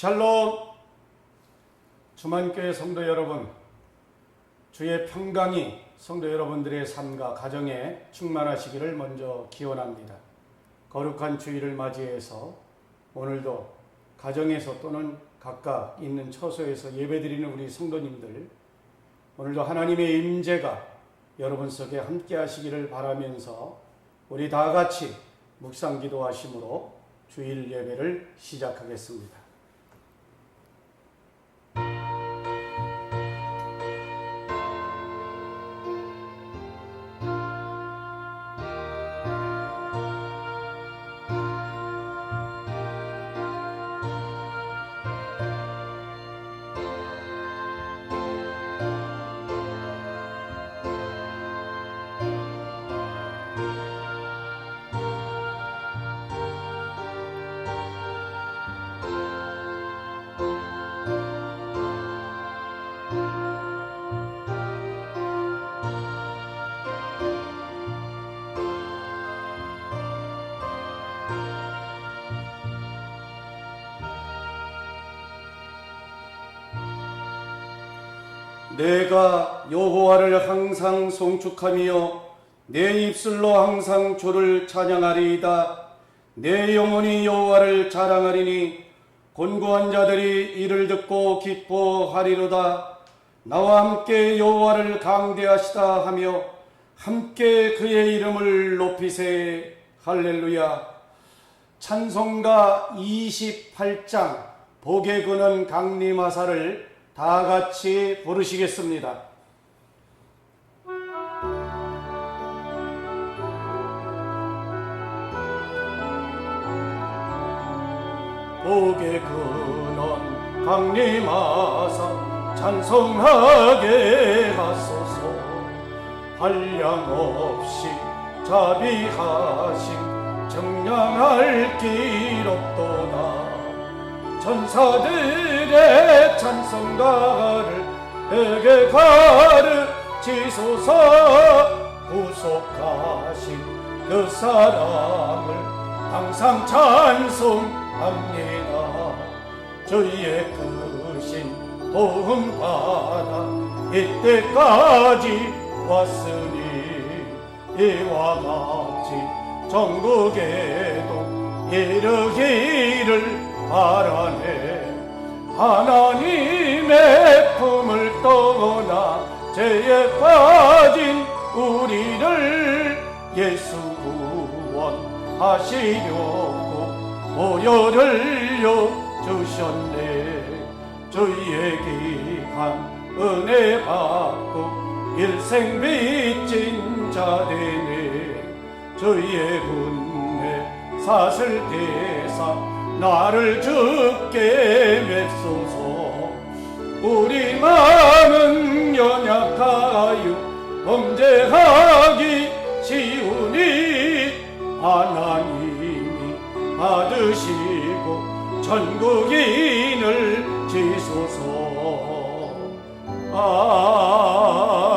샬롬. 주만교회 성도 여러분, 주의 평강이 성도 여러분들의 삶과 가정에 충만하시기를 먼저 기원합니다. 거룩한 주일을 맞이해서 오늘도 가정에서 또는 각각 있는 처소에서 예배드리는 우리 성도님들, 오늘도 하나님의 임재가 여러분 속에 함께 하시기를 바라면서 우리 다 같이 묵상 기도하심으로 주일 예배를 시작하겠습니다. 내가 여호와를 항상 송축하며 내 입술로 항상 주를 찬양하리이다. 내 영혼이 여호와를 자랑하리니 곤고한 자들이 이를 듣고 기뻐하리로다. 나와 함께 여호와를 강대하시다 하며 함께 그의 이름을 높이세. 할렐루야. 찬송가 28장 복에 거는 강림하사를 다 같이 부르시겠습니다. 복에 거는 강림하사 찬송하게 하소서. 한량없이 자비하심 정량할 길 없도다. 천사들의 찬송가를 에게 가르치소서. 구속하신 그 사랑을 항상 찬송합니다. 주의 크신 도움 받아 이때까지 왔으니 이와 같이 전국에도 이르기를 바라네. 하나님의 품을 떠나 죄에 빠진 우리를 예수 구원하시려고 보혈을 주셨네. 주의 귀한 은혜 받고 일생 빚진 자 되네. 주의 은혜 사슬 대사 나를 주께 맺소서. 우리 마음은 연약하여 범죄하기 쉬우니 하나님이 받으시고 천국인을 지소서.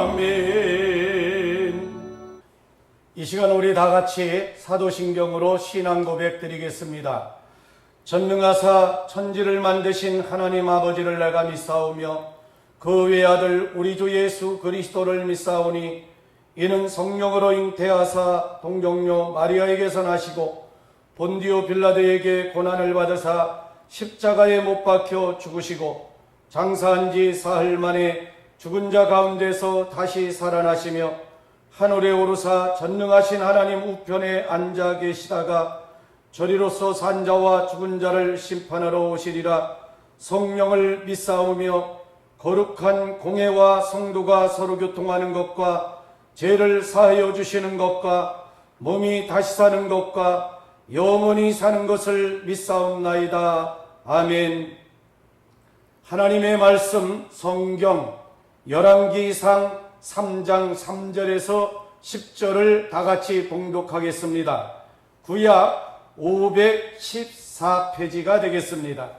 아멘. 이 시간 우리 다 같이 사도신경으로 신앙 고백 드리겠습니다. 전능하사 천지를 만드신 하나님 아버지를 내가 믿사오며 그 외아들 우리 주 예수 그리스도를 믿사오니 이는 성령으로 잉태하사 동정녀 마리아에게서 나시고 본디오 빌라도에게 고난을 받으사 십자가에 못 박혀 죽으시고 장사한 지 사흘 만에 죽은 자 가운데서 다시 살아나시며 하늘에 오르사 전능하신 하나님 우편에 앉아 계시다가 저리로서 산 자와 죽은 자를 심판하러 오시리라. 성령을 믿사오며 거룩한 공회와 성도가 서로 교통하는 것과 죄를 사하여 주시는 것과 몸이 다시 사는 것과 영원히 사는 것을 믿사옵나이다. 아멘. 하나님의 말씀 성경 열왕기상 3장 3절에서 10절을 다 같이 봉독하겠습니다. 구약 514페이지가 되겠습니다.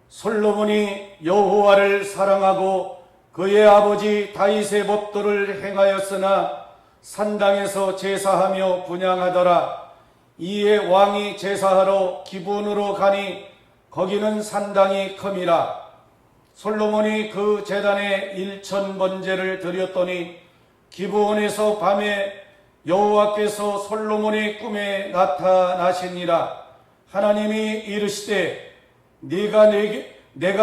솔로몬이 여호와를 사랑하고 그의 아버지 다윗의 법도를 행하였으나 산당에서 제사하며 분향하더라. 이에 왕이 제사하러 기브온으로 가니 거기는 산당이 큼이라. 솔로몬이 그 제단에 1000번제를 드렸더니 기브온에서 밤에 여호와께서 솔로몬의 꿈에 나타나시니라. 하나님이 이르시되 내가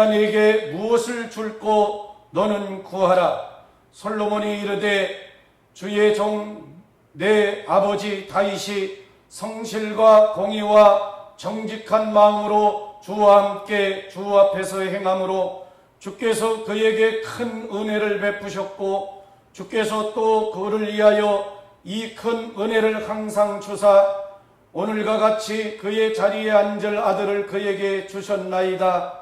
내게 무엇을 줄꼬 너는 구하라. 솔로몬이 이르되 주의 종 내 아버지 다윗이 성실과 공의와 정직한 마음으로 주와 함께 주 앞에서 행함으로 주께서 그에게 큰 은혜를 베푸셨고 주께서 또 그를 위하여 이 큰 은혜를 항상 주사 오늘과 같이 그의 자리에 앉을 아들을 그에게 주셨나이다.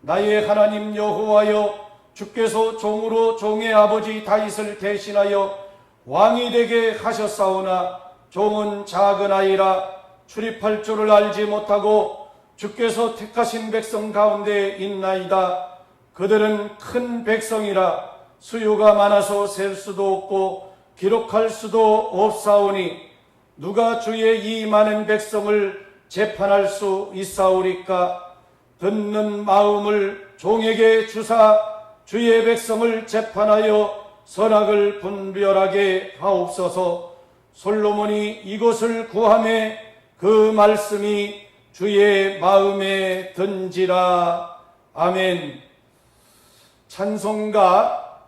나의 하나님 여호와여, 주께서 종으로 종의 아버지 다윗을 대신하여 왕이 되게 하셨사오나 종은 작은 아이라 출입할 줄을 알지 못하고 주께서 택하신 백성 가운데 있나이다. 그들은 큰 백성이라 수요가 많아서 셀 수도 없고 기록할 수도 없사오니 누가 주의 이 많은 백성을 재판할 수 있사오리까. 듣는 마음을 종에게 주사 주의 백성을 재판하여 선악을 분별하게 하옵소서. 솔로몬이 이것을 구하매 그 말씀이 주의 마음에 든지라. 아멘. 찬송가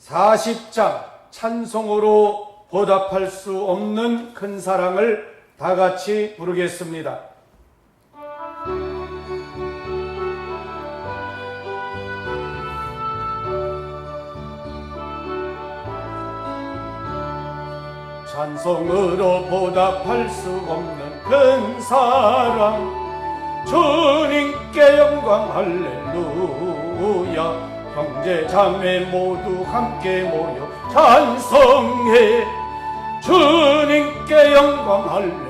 40장 찬송으로 보답할 수 없는 큰 사랑을 다 같이 부르겠습니다. 찬송으로 보답할 수 없는 큰 사랑, 주님께 영광 할렐루야. 형제 자매 모두 함께 모여 찬송해 주님께 영광 할렐루야.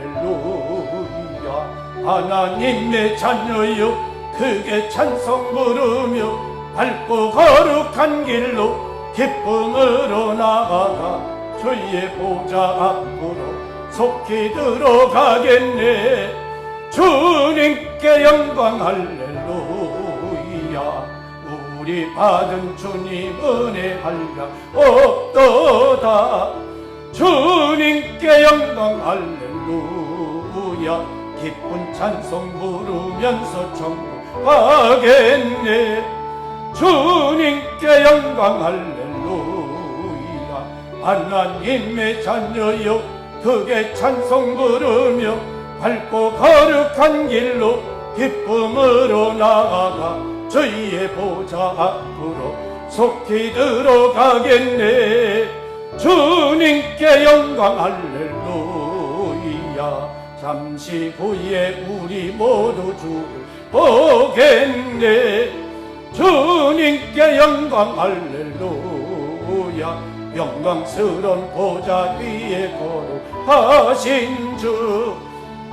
하나님의 자녀여 크게 찬송 부르며 밝고 거룩한 길로 기쁨으로 나아가 주의 보좌 앞으로 속히 들어가겠네. 주님께 영광 할렐루야. 우리 받은 주님 은혜 한량 없도다. 주님께 영광 할렐루야. 기쁜 찬송 부르면서 천국 가겠네. 주님께 영광 할렐루야. 하나님의 자녀여 크게 찬송 부르며 밝고 거룩한 길로 기쁨으로 나아가 주의 보좌 앞으로 속히 들어가겠네. 주님께 영광 할렐루야. 잠시 후에 우리 모두 주를 보겠네. 주님께 영광 할렐루야. 영광스러운 보좌 위에 거룩하신 주,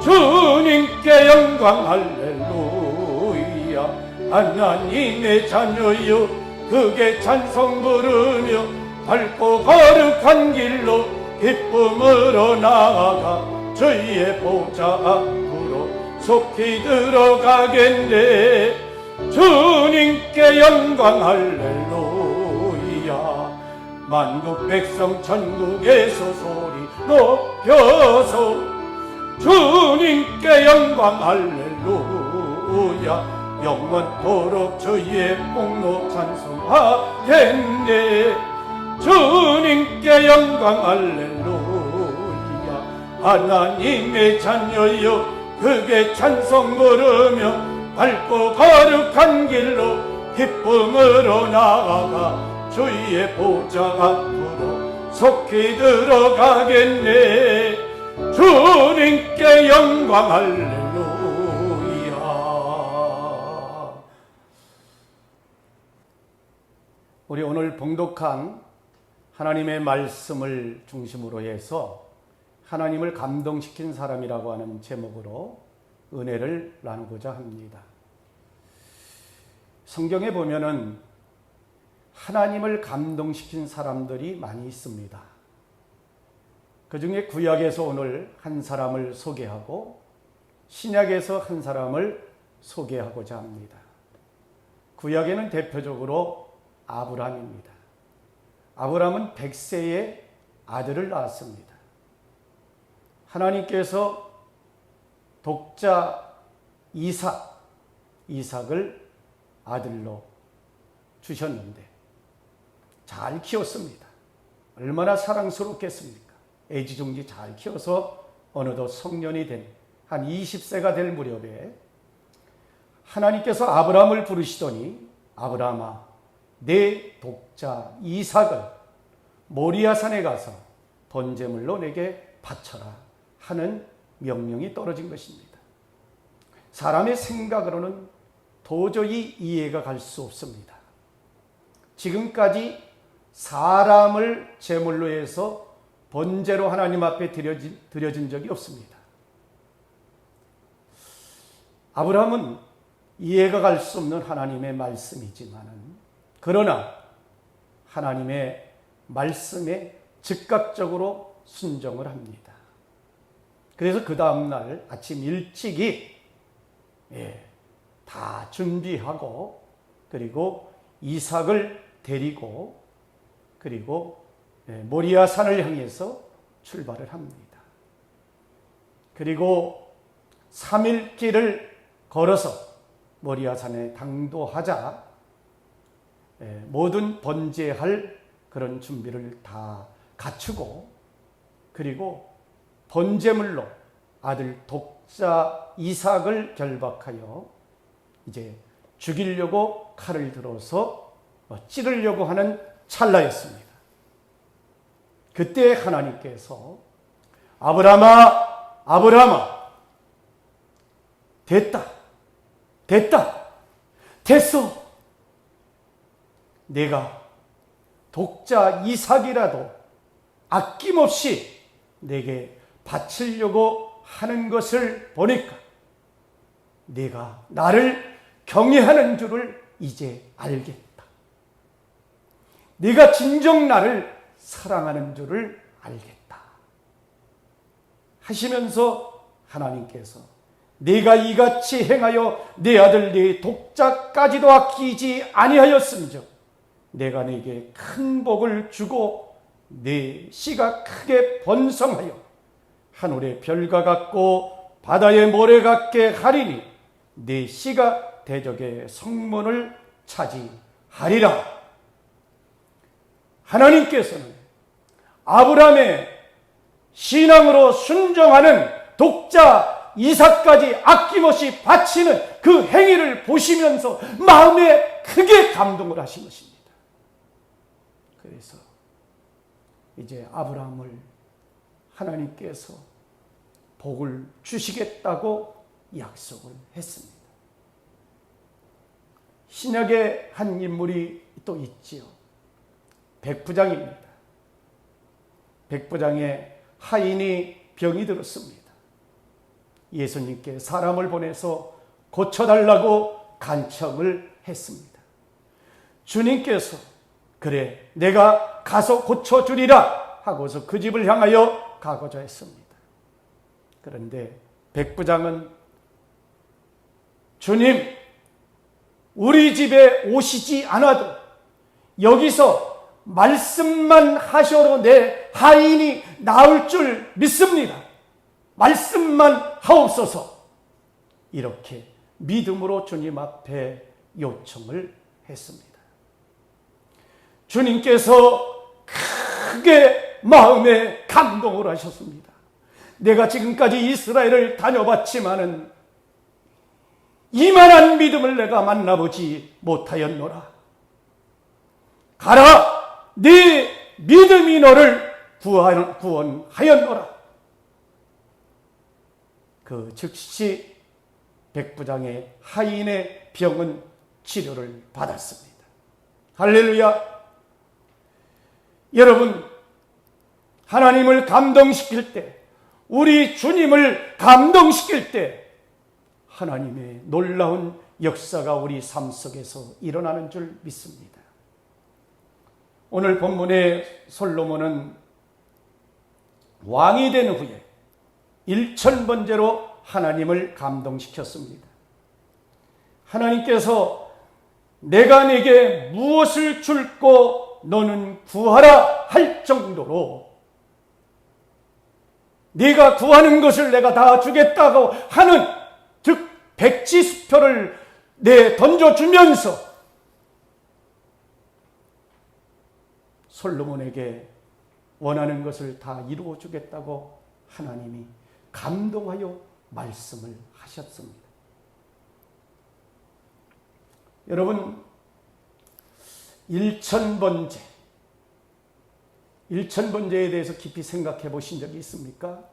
주님께 영광 할렐루야. 하나님의 자녀여 크게 찬송 부르며 밝고 거룩한 길로 기쁨으로 나아가 주의 보좌 앞으로 속히 들어가겠네. 주님께 영광 할렐루야. 만국 백성 천국에서 소리 높여서 주님께 영광 할렐루야. 영원토록 주의 공로 찬송하겠네. 주님께 영광 할렐루야. 하나님의 자녀여 크게 찬송 부르며 밝고 거룩한 길로 기쁨으로 나아가 주의 보좌 앞으로 속히 들어가겠네. 주님께 영광 할렐루야. 우리 오늘 봉독한 하나님의 말씀을 중심으로 해서 하나님을 감동시킨 사람이라고 하는 제목으로 은혜를 나누고자 합니다. 성경에 보면은 하나님을 감동시킨 사람들이 많이 있습니다. 그 중에 구약에서 오늘 한 사람을 소개하고 신약에서 한 사람을 소개하고자 합니다. 구약에는 대표적으로 아브라함입니다. 아브라함은 100세에 아들을 낳았습니다. 하나님께서 독자 이삭을 아들로 주셨는데 잘 키웠습니다. 얼마나 사랑스럽겠습니까? 애지중지 잘 키워서 어느덧 성년이 된 한 20세가 될 무렵에 하나님께서 아브라함을 부르시더니 아브라함아, 내 독자 이삭을 모리아산에 가서 번제물로 내게 바쳐라 하는 명령이 떨어진 것입니다. 사람의 생각으로는 도저히 이해가 갈 수 없습니다. 지금까지 사람을 제물로 해서 번제로 하나님 앞에 드려진 적이 없습니다. 아브라함은 이해가 갈 수 없는 하나님의 말씀이지만은 그러나 하나님의 말씀에 즉각적으로 순종을 합니다. 그래서 그 다음날 아침 일찍이 다 준비하고 그리고 이삭을 데리고 그리고 모리아 산을 향해서 출발을 합니다. 그리고 3일 길을 걸어서 모리아 산에 당도하자 모든 번제할 그런 준비를 다 갖추고 그리고 번제물로 아들 독자 이삭을 결박하여 이제 죽이려고 칼을 들어서 찌르려고 하는 찰나였습니다. 그때 하나님께서 아브라함아 됐어. 내가 독자 이삭이라도 아낌없이 내게 바치려고 하는 것을 보니까 내가 나를 경외하는 줄을 이제 알겠다. 네가 진정 나를 사랑하는 줄을 알겠다. 하시면서 하나님께서 네가 이같이 행하여 내 아들 네 독자까지도 아끼지 아니하였음즉 내가 네게 큰 복을 주고 네 씨가 크게 번성하여 하늘의 별과 같고 바다의 모래 같게 하리니 네 씨가 대적의 성문을 차지하리라. 하나님께서는 아브라함의 신앙으로 순종하는 독자 이삭까지 아낌없이 바치는 그 행위를 보시면서 마음에 크게 감동을 하신 것입니다. 그래서 이제 아브라함을 하나님께서 복을 주시겠다고 약속을 했습니다. 신약의 한 인물이 또 있지요. 백부장입니다. 백부장의 하인이 병이 들었습니다. 예수님께 사람을 보내서 고쳐달라고 간청을 했습니다. 주님께서 그래 내가 가서 고쳐주리라 하고서 그 집을 향하여 가고자 했습니다. 그런데 백부장은 주님 우리 집에 오시지 않아도 여기서 말씀만 하셔도 내 하인이 나을 줄 믿습니다. 말씀만 하옵소서. 이렇게 믿음으로 주님 앞에 요청을 했습니다. 주님께서 크게 마음에 감동을 하셨습니다. 내가 지금까지 이스라엘을 다녀봤지만은 이만한 믿음을 내가 만나보지 못하였노라. 가라, 네 믿음이 너를 구원하였노라. 그 즉시 백부장의 하인의 병은 치료를 받았습니다. 할렐루야. 여러분, 하나님을 감동시킬 때, 우리 주님을 감동시킬 때 하나님의 놀라운 역사가 우리 삶 속에서 일어나는 줄 믿습니다. 오늘 본문의 솔로몬은 왕이 된 후에 일천번제로 하나님을 감동시켰습니다. 하나님께서 내가 내게 무엇을 줄고 너는 구하라 할 정도로 네가 구하는 것을 내가 다 주겠다고 하는, 즉 백지수표를 던져주면서 솔로몬에게 원하는 것을 다 이루어 주겠다고 하나님이 감동하여 말씀을 하셨습니다. 여러분, 일천번제에 대해서 깊이 생각해 보신 적이 있습니까?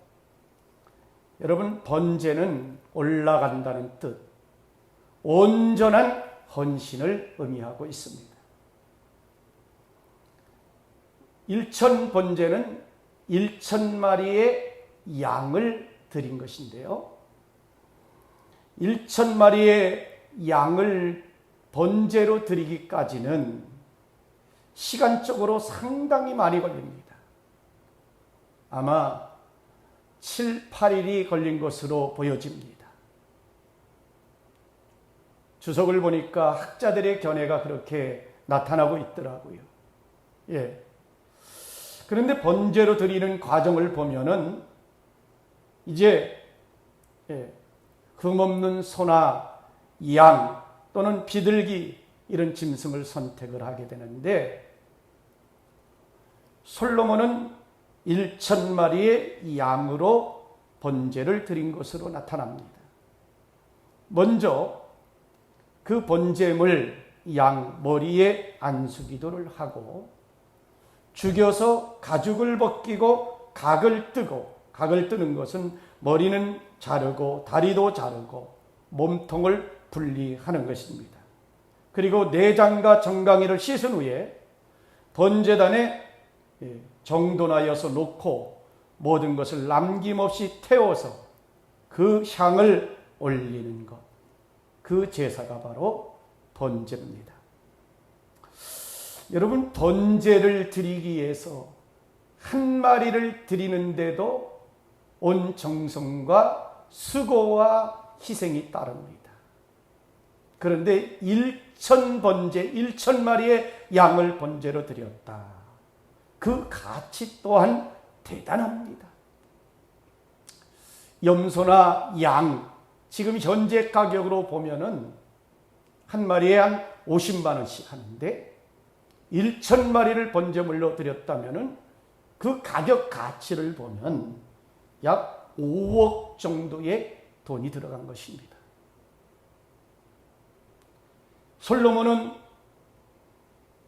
여러분, 번제는 올라간다는 뜻, 온전한 헌신을 의미하고 있습니다. 일천번제는 1,000마리의 양을 드린 것인데요. 1,000마리의 양을 번제로 드리기까지는 시간적으로 상당히 많이 걸립니다. 아마 7, 8일이 걸린 것으로 보여집니다. 주석을 보니까 학자들의 견해가 그렇게 나타나고 있더라고요. 예. 그런데 번제로 드리는 과정을 보면은 이제 흠없는 소나 양 또는 비둘기 이런 짐승을 선택을 하게 되는데, 솔로몬은 1,000마리의 양으로 번제를 드린 것으로 나타납니다. 먼저 그 번제물 양 머리에 안수기도를 하고 죽여서 가죽을 벗기고 각을 뜨고, 각을 뜨는 것은 머리는 자르고 다리도 자르고 몸통을 분리하는 것입니다. 그리고 내장과 정강이를 씻은 후에 번제단에 정돈하여서 놓고 모든 것을 남김없이 태워서 그 향을 올리는 것, 그 제사가 바로 번제입니다. 여러분, 번제를 드리기 위해서 한 마리를 드리는데도 온 정성과 수고와 희생이 따릅니다. 그런데 1,000번제, 1,000마리의 양을 번제로 드렸다. 그 가치 또한 대단합니다. 염소나 양, 지금 현재 가격으로 보면은 한 마리에 한 50만 원씩 하는데 1,000마리를 번제물로 드렸다면은 그 가격 가치를 보면 약 5억 정도의 돈이 들어간 것입니다. 솔로몬은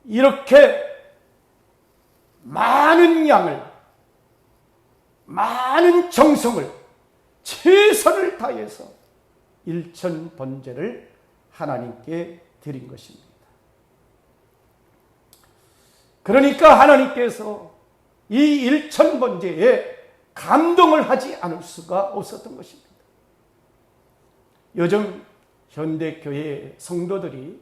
이렇게 많은 양을, 많은 정성을, 최선을 다해서 1,000번제를 하나님께 드린 것입니다. 그러니까 하나님께서 이 1,000번제에 감동을 하지 않을 수가 없었던 것입니다. 요즘 현대교회 성도들이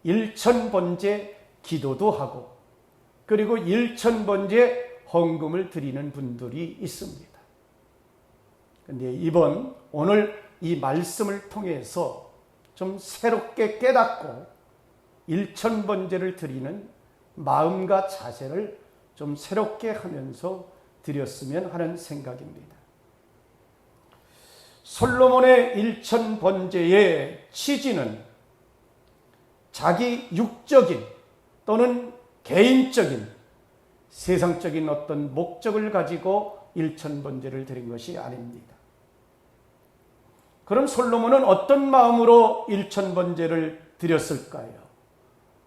1,000번제 기도도 하고 그리고 1,000번제 헌금을 드리는 분들이 있습니다. 그런데 오늘 이 말씀을 통해서 좀 새롭게 깨닫고 1,000번제를 드리는 마음과 자세를 좀 새롭게 하면서 드렸으면 하는 생각입니다. 솔로몬의 1,000번제의 취지는 자기 육적인 또는 개인적인 세상적인 어떤 목적을 가지고 1,000번제를 드린 것이 아닙니다. 그럼 솔로몬은 어떤 마음으로 1,000번제를 드렸을까요?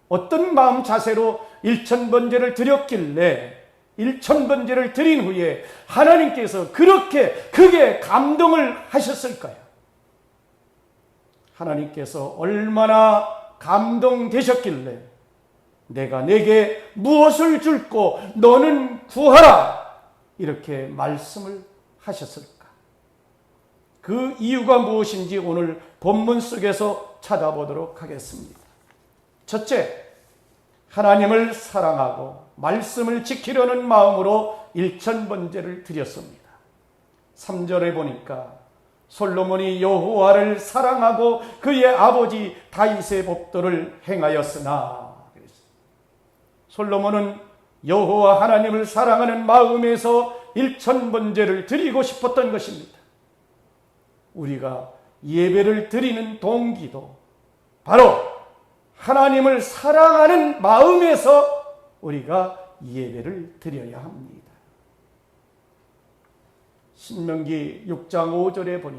어떤 마음 자세로 1,000번제를 드렸길래 1,000번제를 드린 후에 하나님께서 그게 감동을 하셨을까요? 하나님께서 얼마나 감동되셨길래 내가 내게 무엇을 줄고 너는 구하라 이렇게 말씀을 하셨을까? 그 이유가 무엇인지 오늘 본문 속에서 찾아보도록 하겠습니다. 첫째, 하나님을 사랑하고 말씀을 지키려는 마음으로 일천번제를 드렸습니다. 3절에 보니까 솔로몬이 여호와를 사랑하고 그의 아버지 다윗의 법도를 행하였으나, 솔로몬은 여호와 하나님을 사랑하는 마음에서 일천번제를 드리고 싶었던 것입니다. 우리가 예배를 드리는 동기도 바로 하나님을 사랑하는 마음에서 우리가 예배를 드려야 합니다. 신명기 6장 5절에 보니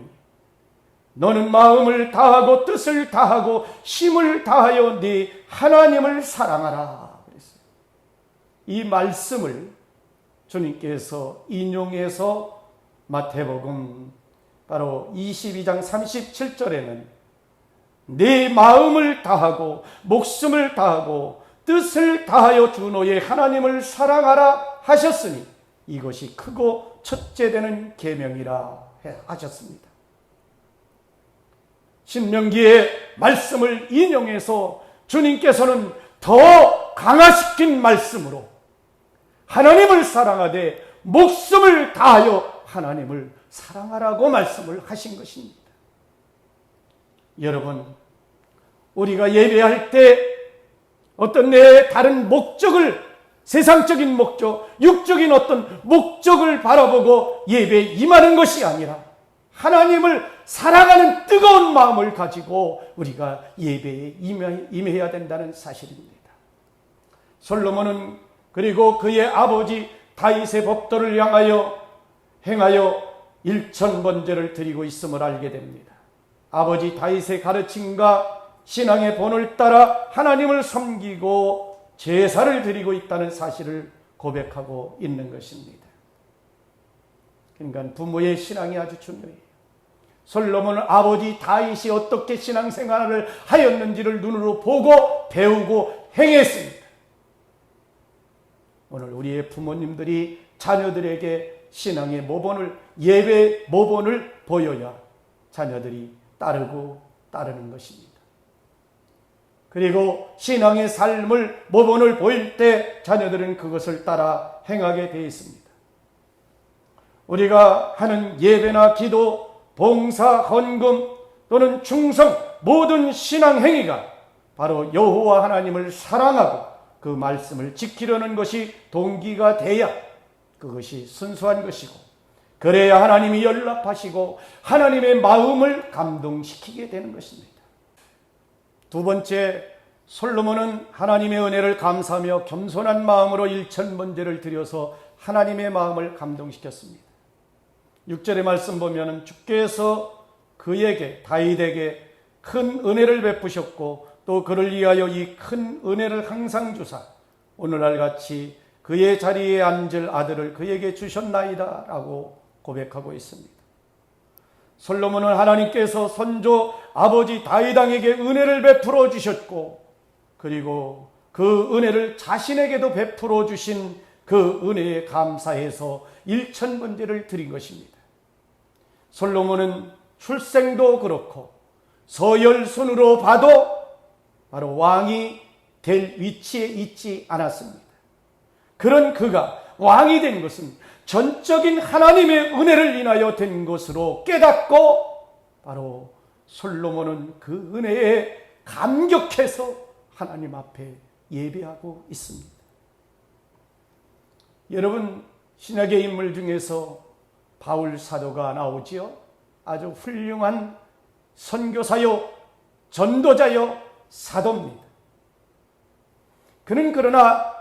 너는 마음을 다하고 뜻을 다하고 힘을 다하여 네 하나님을 사랑하라 그랬어요. 이 말씀을 주님께서 인용해서 마태복음 바로 22장 37절에는 네 마음을 다하고 목숨을 다하고 뜻을 다하여 주 너의 하나님을 사랑하라 하셨으니 이것이 크고 첫째 되는 계명이라 하셨습니다. 신명기의 말씀을 인용해서 주님께서는 더 강화시킨 말씀으로 하나님을 사랑하되 목숨을 다하여 하나님을 사랑하라고 말씀을 하신 것입니다. 여러분, 우리가 예배할 때 어떤 내 다른 목적을, 세상적인 목적, 육적인 어떤 목적을 바라보고 예배에 임하는 것이 아니라 하나님을 사랑하는 뜨거운 마음을 가지고 우리가 예배에 임해야 된다는 사실입니다. 솔로몬은 그리고 그의 아버지 다윗의 법도를 행하여 일천번제를 드리고 있음을 알게 됩니다. 아버지 다윗의 가르침과 신앙의 본을 따라 하나님을 섬기고 제사를 드리고 있다는 사실을 고백하고 있는 것입니다. 그러니까 부모의 신앙이 아주 중요해요. 솔로몬은 아버지 다윗이 어떻게 신앙생활을 하였는지를 눈으로 보고 배우고 행했습니다. 오늘 우리의 부모님들이 자녀들에게 신앙의 모본을, 예배 모본을 보여야 자녀들이 따르는 것입니다. 그리고 신앙의 삶을, 모본을 보일 때 자녀들은 그것을 따라 행하게 되어 있습니다. 우리가 하는 예배나 기도, 봉사, 헌금 또는 충성, 모든 신앙 행위가 바로 여호와 하나님을 사랑하고 그 말씀을 지키려는 것이 동기가 돼야 그것이 순수한 것이고, 그래야 하나님이 연락하시고 하나님의 마음을 감동시키게 되는 것입니다. 두 번째, 솔로몬은 하나님의 은혜를 감사하며 겸손한 마음으로 일천번제를 드려서 하나님의 마음을 감동시켰습니다. 6절의 말씀 보면 주께서 그에게, 다윗에게 큰 은혜를 베푸셨고 또 그를 위하여 이 큰 은혜를 항상 주사 오늘날 같이 그의 자리에 앉을 아들을 그에게 주셨나이다 라고 고백하고 있습니다. 솔로몬은 하나님께서 선조 아버지 다윗 왕에게 은혜를 베풀어 주셨고, 그리고 그 은혜를 자신에게도 베풀어 주신 그 은혜에 감사해서 일천번제를 드린 것입니다. 솔로몬은 출생도 그렇고 서열순으로 봐도 바로 왕이 될 위치에 있지 않았습니다. 그런 그가 왕이 된 것은 전적인 하나님의 은혜를 인하여 된 것으로 깨닫고 바로 솔로몬은 그 은혜에 감격해서 하나님 앞에 예배하고 있습니다. 여러분, 신약의 인물 중에서 바울 사도가 나오지요. 아주 훌륭한 선교사요, 전도자요, 사도입니다. 그는 그러나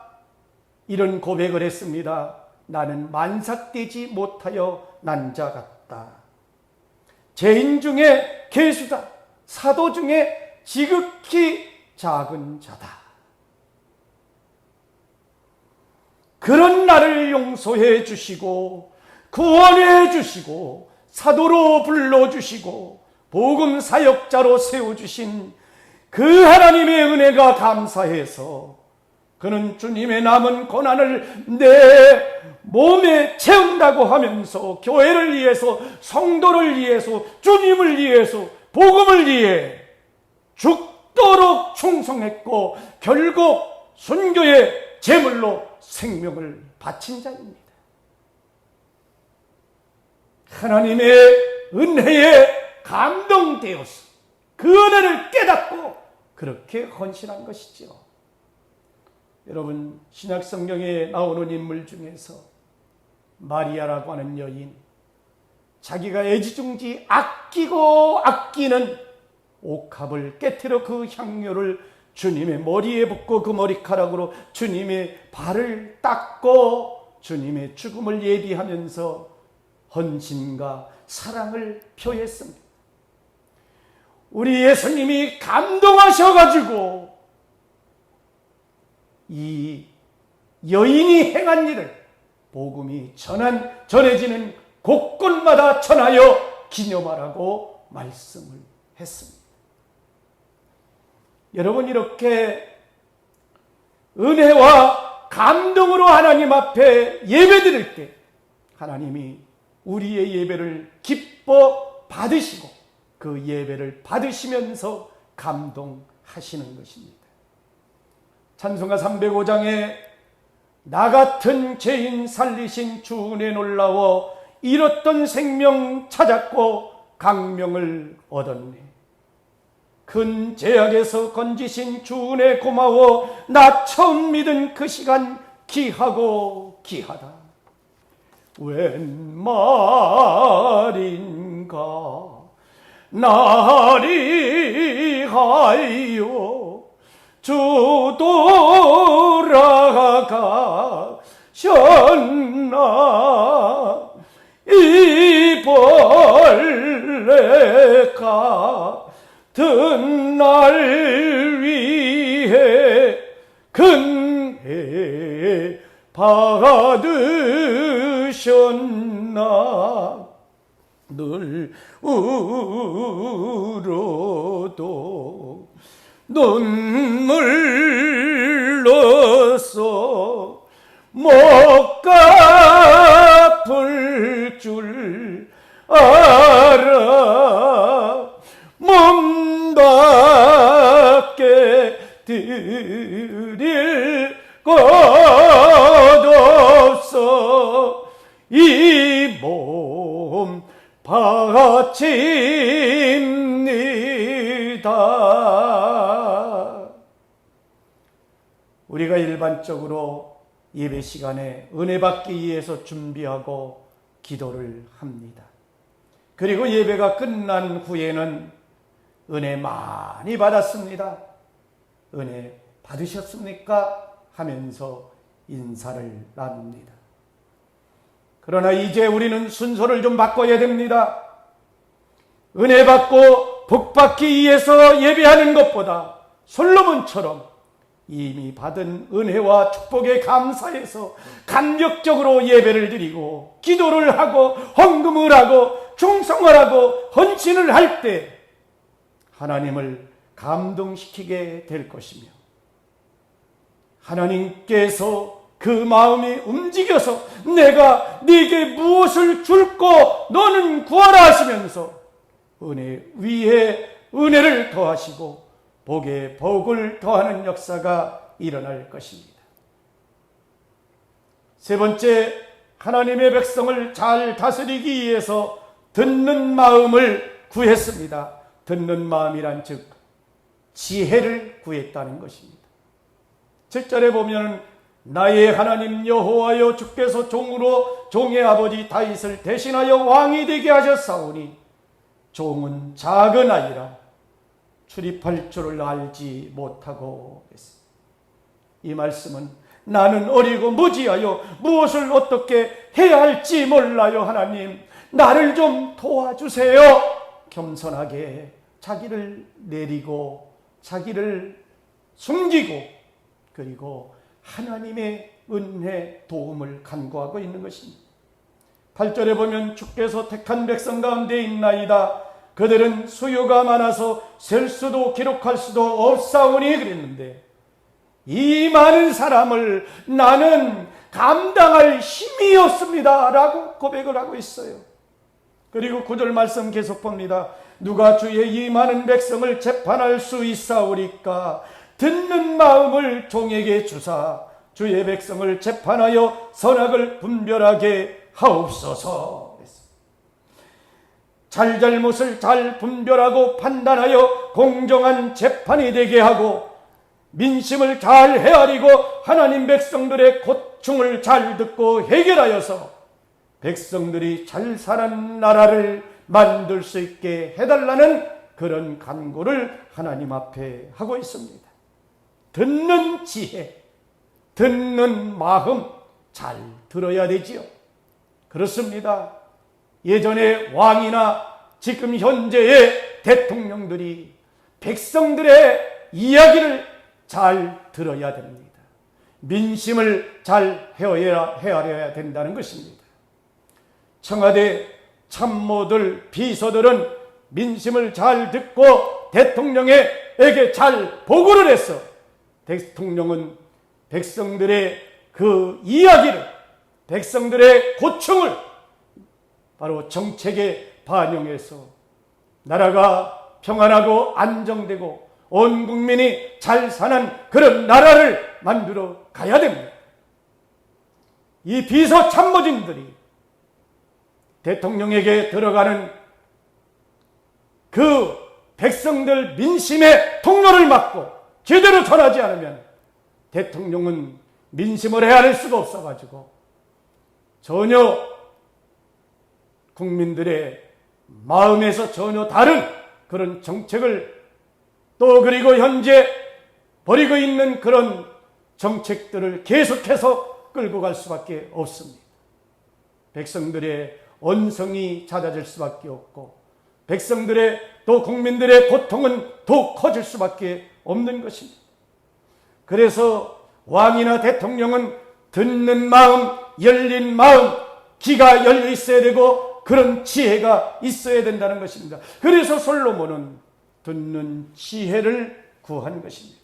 이런 고백을 했습니다. 나는 만삭되지 못하여 난 자 같다. 죄인 중에 괴수다. 사도 중에 지극히 작은 자다. 그런 나를 용서해 주시고 구원해 주시고 사도로 불러주시고 복음 사역자로 세워주신 그 하나님의 은혜가 감사해서 그는 주님의 남은 고난을 내 몸에 채운다고 하면서 교회를 위해서, 성도를 위해서, 주님을 위해서, 복음을 위해 죽도록 충성했고 결국 순교의 제물로 생명을 바친 자입니다. 하나님의 은혜에 감동되어서 그 은혜를 깨닫고 그렇게 헌신한 것이죠. 여러분, 신약성경에 나오는 인물 중에서 마리아라고 하는 여인, 자기가 애지중지 아끼고 아끼는 옥합을 깨트려 그 향료를 주님의 머리에 붓고 그 머리카락으로 주님의 발을 닦고 주님의 죽음을 예비하면서 헌신과 사랑을 표했습니다. 우리 예수님이 감동하셔가지고 이 여인이 행한 일을 복음이 전해지는 곳곳마다 전하여 기념하라고 말씀을 했습니다. 여러분, 이렇게 은혜와 감동으로 하나님 앞에 예배드릴 때 하나님이 우리의 예배를 기뻐 받으시고 그 예배를 받으시면서 감동하시는 것입니다. 찬송가 305장에 나 같은 죄인 살리신 주 은혜 놀라워 잃었던 생명 찾았고 강명을 얻었네. 큰 죄악에서 건지신 주 은혜 고마워 나 처음 믿은 그 시간 귀하고 귀하다. 웬 말인가 나리하여 주 돌아가셨나 이 벌레 같은 날 위해 근혜 받으셨나 늘 울어도 눈물로써 못 갚을 줄 알아 몸밖에 드릴 것 없어 이 몸 바칩니다. 우리가 일반적으로 예배 시간에 은혜 받기 위해서 준비하고 기도를 합니다. 그리고 예배가 끝난 후에는 은혜 많이 받았습니다. 은혜 받으셨습니까? 하면서 인사를 나눕니다. 그러나 이제 우리는 순서를 좀 바꿔야 됩니다. 은혜 받고 복 받기 위해서 예배하는 것보다 솔로몬처럼 이미 받은 은혜와 축복에 감사해서 감격적으로 예배를 드리고 기도를 하고 헌금을 하고 충성을 하고 헌신을 할 때 하나님을 감동시키게 될 것이며 하나님께서 그 마음이 움직여서 내가 네게 무엇을 줄고 너는 구하라 하시면서 은혜 위에 은혜를 더하시고 복에 복을 더하는 역사가 일어날 것입니다. 세 번째, 하나님의 백성을 잘 다스리기 위해서 듣는 마음을 구했습니다. 듣는 마음이란 즉 지혜를 구했다는 것입니다. 7절에 보면 나의 하나님 여호와여 주께서 종으로 종의 아버지 다윗을 대신하여 왕이 되게 하셨사오니 종은 작은 아이라 출입할 줄을 알지 못하고 했습니다. 이 말씀은 나는 어리고 무지하여 무엇을 어떻게 해야 할지 몰라요. 하나님 나를 좀 도와주세요. 겸손하게 자기를 내리고 자기를 숨기고 그리고 하나님의 은혜 도움을 간구하고 있는 것입니다. 8절에 보면 주께서 택한 백성 가운데 있나이다. 그들은 수요가 많아서 셀 수도 기록할 수도 없사오니 그랬는데 이 많은 사람을 나는 감당할 힘이 없습니다 라고 고백을 하고 있어요. 그리고 9절 말씀 계속 봅니다. 누가 주의 이 많은 백성을 재판할 수 있사오리까? 듣는 마음을 종에게 주사 주의 백성을 재판하여 선악을 분별하게 하옵소서. 잘잘못을 잘 분별하고 판단하여 공정한 재판이 되게 하고 민심을 잘 헤아리고 하나님 백성들의 고충을 잘 듣고 해결하여서 백성들이 잘 사는 나라를 만들 수 있게 해달라는 그런 간구를 하나님 앞에 하고 있습니다. 듣는 지혜, 듣는 마음 잘 들어야 되지요. 그렇습니다. 예전에 왕이나 지금 현재의 대통령들이 백성들의 이야기를 잘 들어야 됩니다. 민심을 잘 헤아려야 된다는 것입니다. 청와대 참모들, 비서들은 민심을 잘 듣고 대통령에게 잘 보고를 해서 대통령은 백성들의 그 이야기를, 백성들의 고충을 바로 정책에 반영해서 나라가 평안하고 안정되고 온 국민이 잘 사는 그런 나라를 만들어 가야 됩니다. 이 비서 참모진들이 대통령에게 들어가는 그 백성들 민심의 통로를 막고 제대로 전하지 않으면 대통령은 민심을 헤아릴 수가 없어가지고 전혀 국민들의 마음에서 전혀 다른 그런 정책을 또 그리고 현재 벌이고 있는 그런 정책들을 계속해서 끌고 갈 수밖에 없습니다. 백성들의 언성이 잦아질 수밖에 없고 백성들의 또 국민들의 고통은 더욱 커질 수밖에 없는 것입니다. 그래서 왕이나 대통령은 듣는 마음, 열린 마음, 귀가 열려 있어야 되고 그런 지혜가 있어야 된다는 것입니다. 그래서 솔로몬은 듣는 지혜를 구한 것입니다.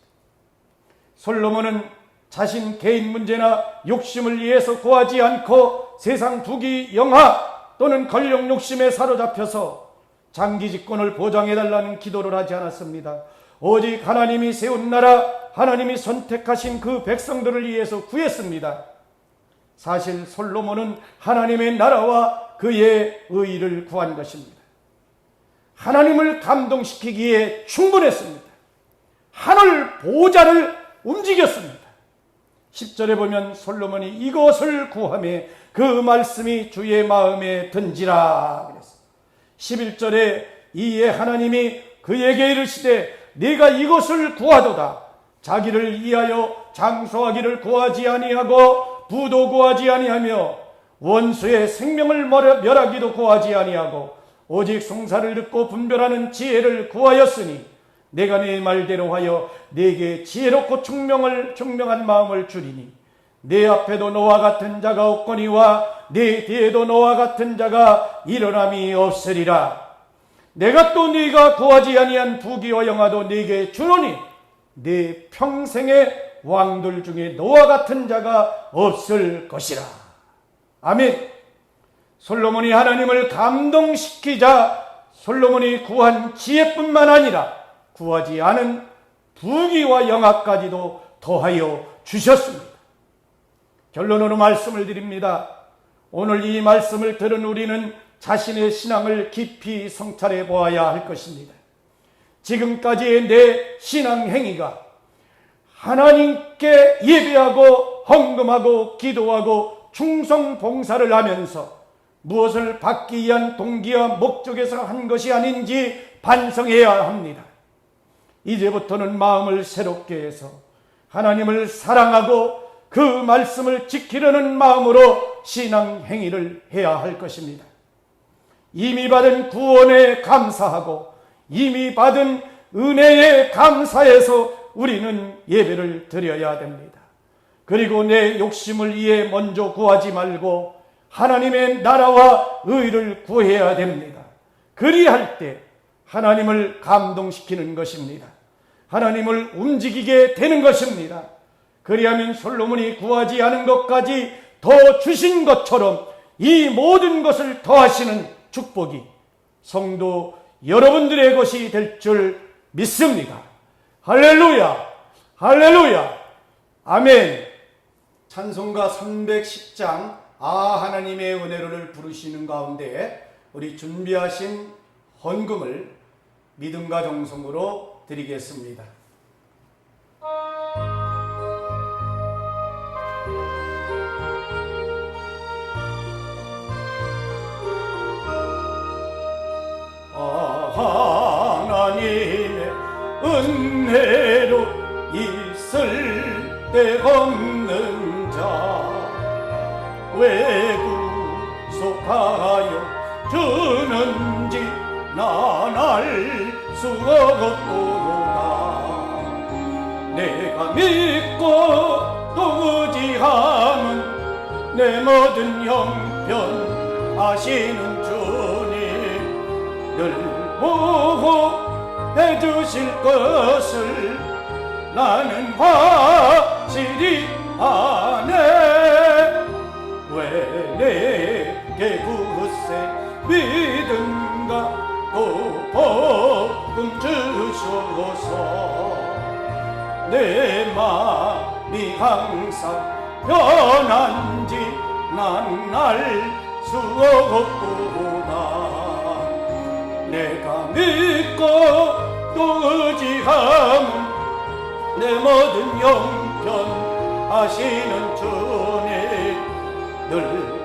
솔로몬은 자신 개인 문제나 욕심을 위해서 구하지 않고 세상 부귀 영화 또는 권력 욕심에 사로잡혀서 장기 집권을 보장해달라는 기도를 하지 않았습니다. 오직 하나님이 세운 나라, 하나님이 선택하신 그 백성들을 위해서 구했습니다. 사실 솔로몬은 하나님의 나라와 그의 의를 구한 것입니다. 하나님을 감동시키기에 충분했습니다. 하늘 보좌를 움직였습니다. 10절에 보면 솔로몬이 이것을 구하며 그 말씀이 주의 마음에 든지라 그랬어요. 11절에 이에 하나님이 그에게 이르시되 네가 이것을 구하도다. 자기를 위하여 장수하기를 구하지 아니하고 부도 구하지 아니하며 원수의 생명을 멸하기도 구하지 아니하고 오직 송사를 듣고 분별하는 지혜를 구하였으니 내가 네 말대로 하여 네게 지혜롭고 총명한 마음을 주리니 네 앞에도 너와 같은 자가 없거니와 네 뒤에도 너와 같은 자가 일어남이 없으리라. 내가 또 네가 구하지 아니한 부귀와 영화도 네게 주노니 네 평생의 왕들 중에 너와 같은 자가 없을 것이라. 아멘. 솔로몬이 하나님을 감동시키자 솔로몬이 구한 지혜뿐만 아니라 구하지 않은 부귀와 영화까지도 더하여 주셨습니다. 결론으로 말씀을 드립니다. 오늘 이 말씀을 들은 우리는 자신의 신앙을 깊이 성찰해 보아야 할 것입니다. 지금까지의 내 신앙 행위가 하나님께 예배하고 헌금하고 기도하고 충성 봉사를 하면서 무엇을 받기 위한 동기와 목적에서 한 것이 아닌지 반성해야 합니다. 이제부터는 마음을 새롭게 해서 하나님을 사랑하고 그 말씀을 지키려는 마음으로 신앙 행위를 해야 할 것입니다. 이미 받은 구원에 감사하고 이미 받은 은혜에 감사해서 우리는 예배를 드려야 됩니다. 그리고 내 욕심을 위해 먼저 구하지 말고 하나님의 나라와 의를 구해야 됩니다. 그리할 때 하나님을 감동시키는 것입니다. 하나님을 움직이게 되는 것입니다. 그리하면 솔로몬이 구하지 않은 것까지 더 주신 것처럼 이 모든 것을 더하시는 축복이 성도 여러분들의 것이 될 줄 믿습니다. 할렐루야! 할렐루야. 아멘. 찬송가 310장 하나님의 은혜를 부르시는 가운데 우리 준비하신 헌금을 믿음과 정성으로 드리겠습니다. 하나님의 은혜로 있을 데 없는 자 왜 구속하여 주는지 난 알 수 없도다. 내가 믿고 또 의지하는 내 모든 형편 아시는 주님 늘 보호해 주실 것을 나는 확실히 아네. 왜 내게 굳세 믿음과 또 복음 주소서. 내 마음이 항상 변한지 난 알 수 없도다. 내가 믿고 또 의지하는 내 모든 형편 아시는 주님 늘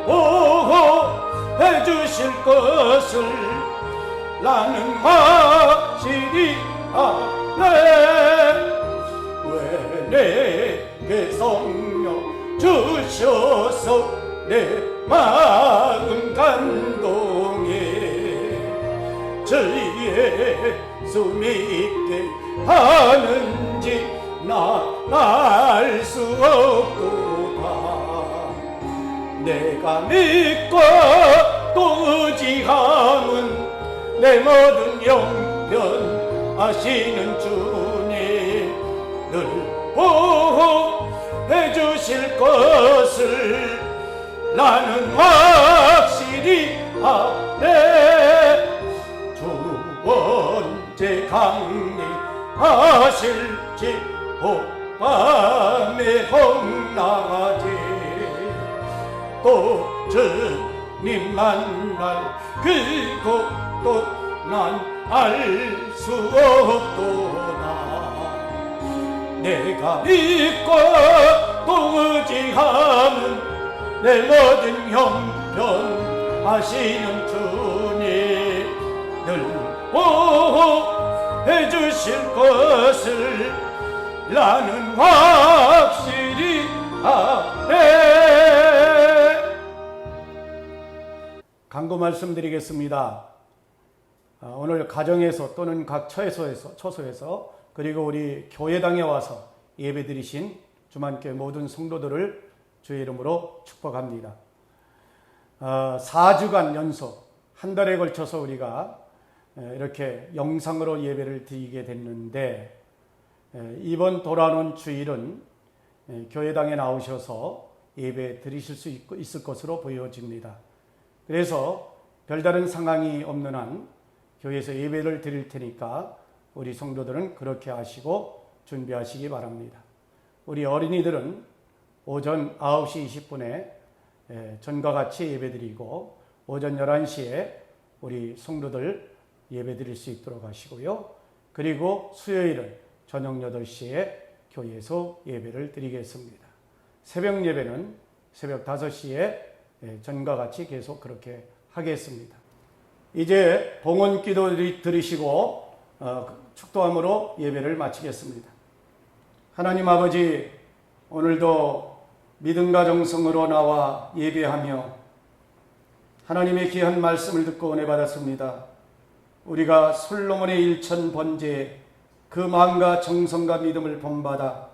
보호해 주실 것을 나는 확실히 아네. 왜 내게 성령 주셔서 내 마음 감동해 주의 수 믿게 하는지 나 알 수 없도다. 내가 믿고 또 의지하는 내 모든 형편 아시는 주님 늘 보호해 주실 것을 나는 확실히 아네. 주 언제 강림하실지 밤에 홍나지 또 주님 만날 그곳도 난 알 수 없도다. 내가 믿고 또 의지하는 내 모든 형편 아시는 주님 늘 보호해 주실 것을 나는 확실히 아네. 간구 말씀드리겠습니다. 오늘 가정에서 또는 각 처소에서 그리고 우리 교회당에 와서 예배드리신 주만교회 모든 성도들을 주의 이름으로 축복합니다. 4주간 연속 한 달에 걸쳐서 우리가 이렇게 영상으로 예배를 드리게 됐는데 이번 돌아오는 주일은 교회당에 나오셔서 예배 드리실 수 있을 것으로 보여집니다. 그래서 별다른 상황이 없는 한 교회에서 예배를 드릴 테니까 우리 성도들은 그렇게 하시고 준비하시기 바랍니다. 우리 어린이들은 오전 9시 20분에 전과 같이 예배 드리고 오전 11시에 우리 성도들 예배 드릴 수 있도록 하시고요. 그리고 수요일은 저녁 8시에 교회에서 예배를 드리겠습니다. 새벽 예배는 새벽 5시에 전과 같이 계속 그렇게 하겠습니다. 이제 봉헌 기도 드리시고 축도함으로 예배를 마치겠습니다. 하나님 아버지, 오늘도 믿음과 정성으로 나와 예배하며 하나님의 귀한 말씀을 듣고 은혜 받았습니다. 우리가 솔로몬의 일천 번제에 그 마음과 정성과 믿음을 본받아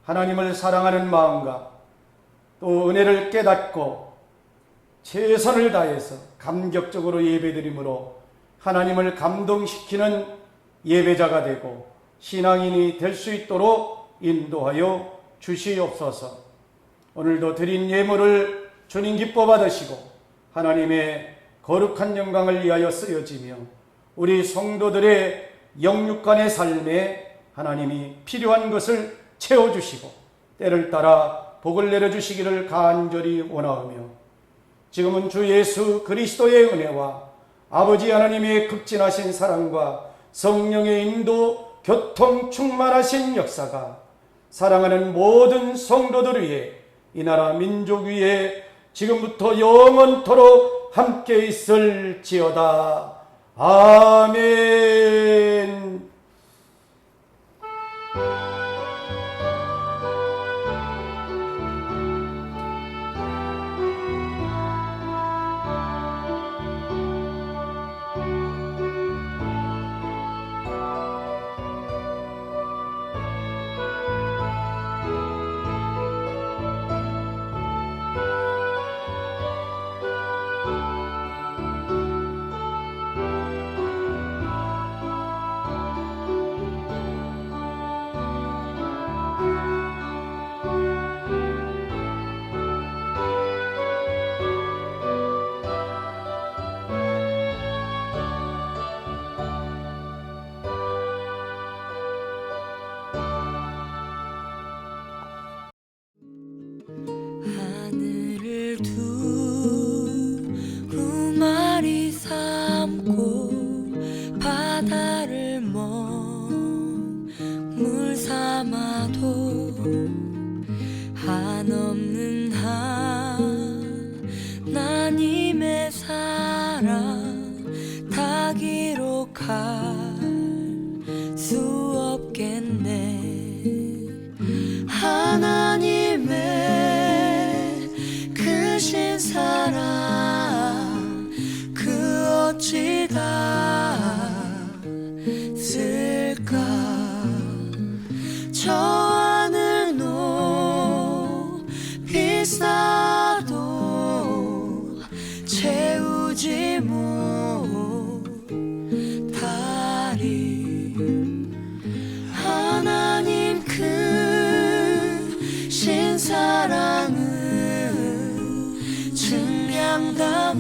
하나님을 사랑하는 마음과 또 은혜를 깨닫고 최선을 다해서 감격적으로 예배드림으로 하나님을 감동시키는 예배자가 되고 신앙인이 될 수 있도록 인도하여 주시옵소서. 오늘도 드린 예물을 주님 기뻐 받으시고 하나님의 거룩한 영광을 위하여 쓰여지며 우리 성도들의 영육간의 삶에 하나님이 필요한 것을 채워주시고 때를 따라 복을 내려주시기를 간절히 원하오며, 지금은 주 예수 그리스도의 은혜와 아버지 하나님의 극진하신 사랑과 성령의 인도 교통 충만하신 역사가 사랑하는 모든 성도들 위해, 이 나라 민족 위에 지금부터 영원토록 함께 있을지어다. 아멘. 하늘을 두루 마리 삼고 바다를 먹물 삼아도 한없는 하나님의 사랑 다 기록할 수 없겠네. 하나님의 크신 사랑 그 어찌 닿을까. 저 하늘 높이 쌓아도 채우지 못하리. 하나님 크신 사랑은 증량 다